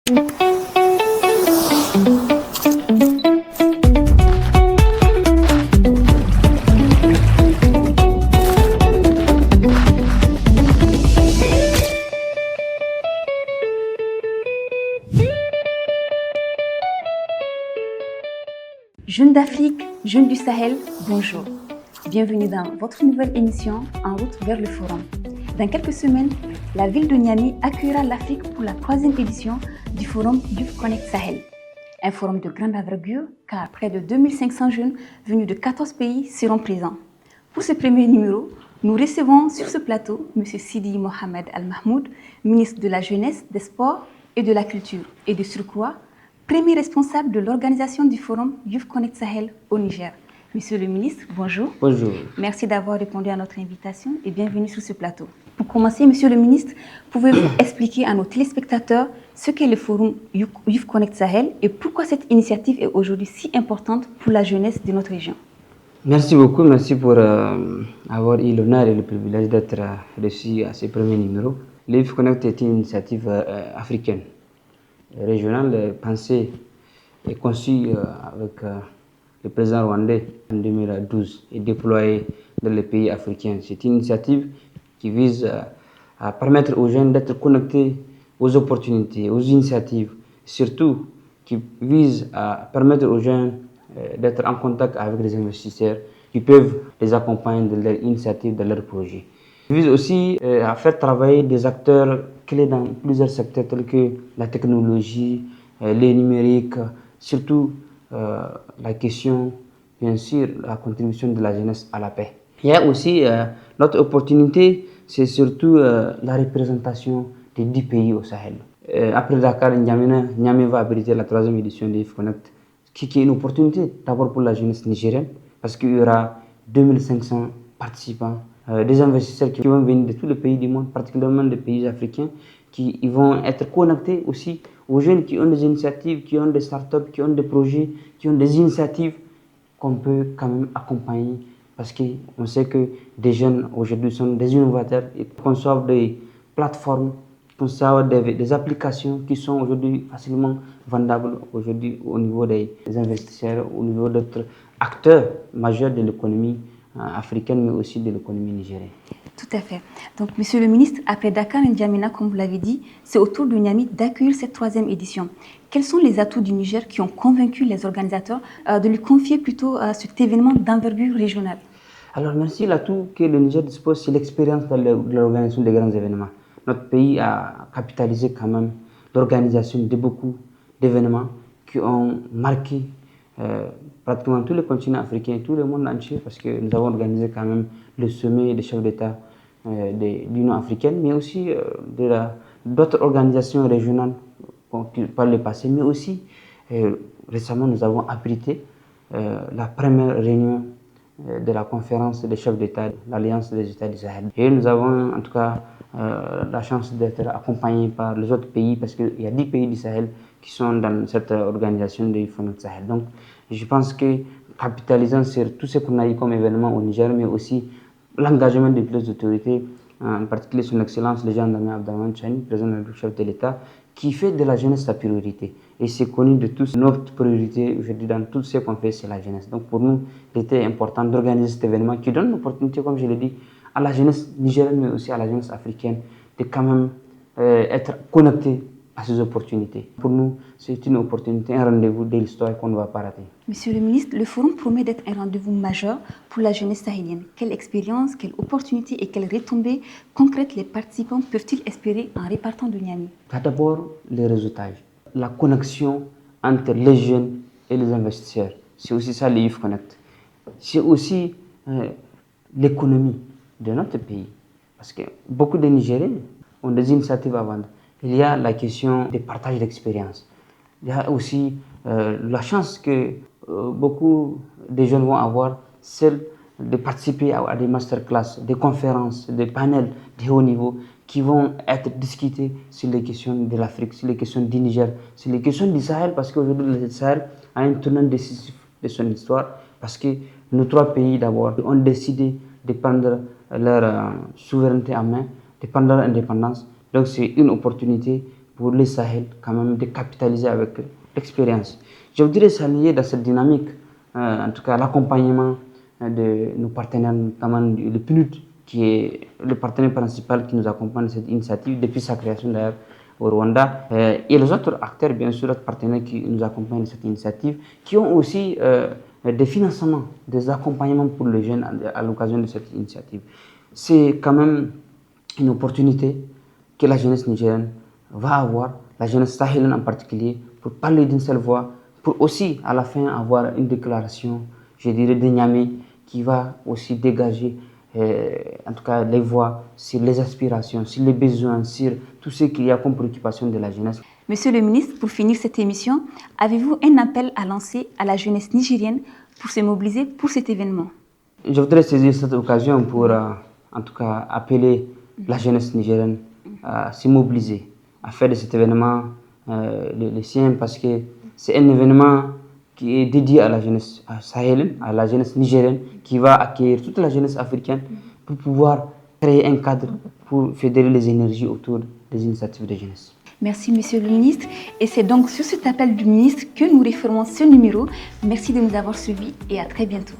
Jeunes d'Afrique, jeunes du Sahel, bonjour. Bienvenue dans votre nouvelle émission En route vers le Forum. Dans quelques semaines, la ville de Niamey accueillera l'Afrique pour la 3e édition du Forum Youth Connect Sahel. Un forum de grande envergure car près de 2500 jeunes venus de 14 pays seront présents. Pour ce premier numéro, nous recevons sur ce plateau M. Sidi Mohamed Al-Mahmoud, ministre de la Jeunesse, des Sports et de la Culture, et de surcroît, premier responsable de l'organisation du forum Youth Connect Sahel au Niger. Monsieur le ministre, bonjour. Bonjour. Merci d'avoir répondu à notre invitation et bienvenue sur ce plateau. Pour commencer, monsieur le ministre, pouvez-vous expliquer à nos téléspectateurs ce qu'est le forum Youth Connect Sahel et pourquoi cette initiative est aujourd'hui si importante pour la jeunesse de notre région? Merci beaucoup, merci pour avoir eu l'honneur et le privilège d'être reçu à ce premier numéro. Le Youth Connect est une initiative africaine, régionale, pensée et conçue avec le président rwandais en 2012 et déployée dans les pays africains. C'est une initiative qui vise à permettre aux jeunes d'être connectés aux opportunités, aux initiatives, surtout qui vise à permettre aux jeunes d'être en contact avec les investisseurs qui peuvent les accompagner dans leurs initiatives, dans leurs projets. Il vise aussi à faire travailler des acteurs clés dans plusieurs secteurs tels que la technologie, les numériques, surtout la question, bien sûr, la contribution de la jeunesse à la paix. Il y a aussi notre opportunité, c'est surtout la représentation des 10 pays au Sahel. Après Dakar, Niamey va abriter la 3e édition de Youth Connect, qui est une opportunité d'abord pour la jeunesse nigérienne, parce qu'il y aura 2500 participants, des investisseurs qui vont venir de tous les pays du monde, particulièrement des pays africains, qui vont être connectés aussi aux jeunes qui ont des initiatives, qui ont des startups, qui ont des projets, qui ont des initiatives qu'on peut quand même accompagner, parce qu'on sait que des jeunes aujourd'hui sont des innovateurs et conçoivent des plateformes, conçoivent des applications qui sont aujourd'hui facilement vendables aujourd'hui au niveau des investisseurs, au niveau d'autres acteurs majeurs de l'économie africaine, mais aussi de l'économie nigérienne. Tout à fait. Donc, monsieur le ministre, après Dakar et N'Djamena, comme vous l'avez dit, c'est au tour de Niamey d'accueillir cette 3e édition. Quels sont les atouts du Niger qui ont convaincu les organisateurs de lui confier plutôt cet événement d'envergure régionale? Alors, merci. L'atout que le Niger dispose, c'est l'expérience dans l'organisation des grands événements. Notre pays a capitalisé quand même l'organisation de beaucoup d'événements qui ont marqué pratiquement tous les continents africains et tout le monde entier, parce que nous avons organisé quand même le sommet des chefs d'État de l'Union africaine, mais aussi d'autres organisations régionales par le passé, mais aussi récemment nous avons abrité la première réunion de la conférence des chefs d'État de l'Alliance des États du Sahel. Et nous avons en tout cas la chance d'être accompagnés par les autres pays, parce qu'il y a 10 pays du Sahel qui sont dans cette organisation de Youth Connect Sahel. Donc je pense que capitalisant sur tout ce qu'on a eu comme événement au Niger, mais aussi l'engagement des plus autorités, en particulier son Excellence le gendarme Abdelrahmane Chani, président du chef de l'État, qui fait de la jeunesse sa priorité. Et c'est connu de tous, notre priorité aujourd'hui dans tout ce qu'on fait, c'est la jeunesse. Donc pour nous, il était important d'organiser cet événement qui donne l'opportunité, comme je l'ai dit, à la jeunesse nigérienne, mais aussi à la jeunesse africaine, de quand même être connectée à ces opportunités. Pour nous, c'est une opportunité, un rendez-vous de l'histoire qu'on ne va pas rater. Monsieur le ministre, le forum promet d'être un rendez-vous majeur pour la jeunesse sahélienne. Quelle expérience, quelle opportunité et quelles retombées concrètes les participants peuvent-ils espérer en repartant de Niamey? D'abord, les réseautages, la connexion entre les jeunes et les investisseurs. C'est aussi ça, le Youth Connect. C'est aussi l'économie de notre pays. Parce que beaucoup de Nigériens ont des initiatives à vendre. Il y a la question des partages d'expérience. Il y a aussi la chance que beaucoup de jeunes vont avoir, celle de participer à des masterclass, des conférences, des panels de haut niveau qui vont être discutés sur les questions de l'Afrique, sur les questions du Niger, sur les questions du Sahel, parce qu'aujourd'hui le Sahel a un tournant décisif de son histoire, parce que nos 3 pays d'abord ont décidé de prendre leur souveraineté en main, de prendre leur indépendance. Donc c'est une opportunité pour les Sahel, quand même, de capitaliser avec l'expérience. Je voudrais saluer dans cette dynamique, en tout cas l'accompagnement de nos partenaires, notamment le PNUD, qui est le partenaire principal qui nous accompagne dans cette initiative depuis sa création d'ailleurs au Rwanda, et les autres acteurs, bien sûr, autres partenaires qui nous accompagnent dans cette initiative, qui ont aussi des financements, des accompagnements pour les jeunes à l'occasion de cette initiative. C'est quand même une opportunité que la jeunesse nigérienne va avoir, la jeunesse sahélienne en particulier, pour parler d'une seule voix, pour aussi à la fin avoir une déclaration, je dirais, de Niamey, qui va aussi dégager en tout cas les voix sur les aspirations, sur les besoins, sur tout ce qu'il y a comme préoccupation de la jeunesse. Monsieur le ministre, pour finir cette émission, avez-vous un appel à lancer à la jeunesse nigérienne pour se mobiliser pour cet événement? Je voudrais saisir cette occasion pour en tout cas appeler la jeunesse nigérienne à se mobiliser, à faire de cet événement le sien, parce que c'est un événement qui est dédié à la jeunesse sahélienne, à la jeunesse nigérienne, qui va accueillir toute la jeunesse africaine pour pouvoir créer un cadre pour fédérer les énergies autour des initiatives de jeunesse. Merci, Monsieur le ministre. Et c'est donc sur cet appel du ministre que nous refermons ce numéro. Merci de nous avoir suivis et à très bientôt.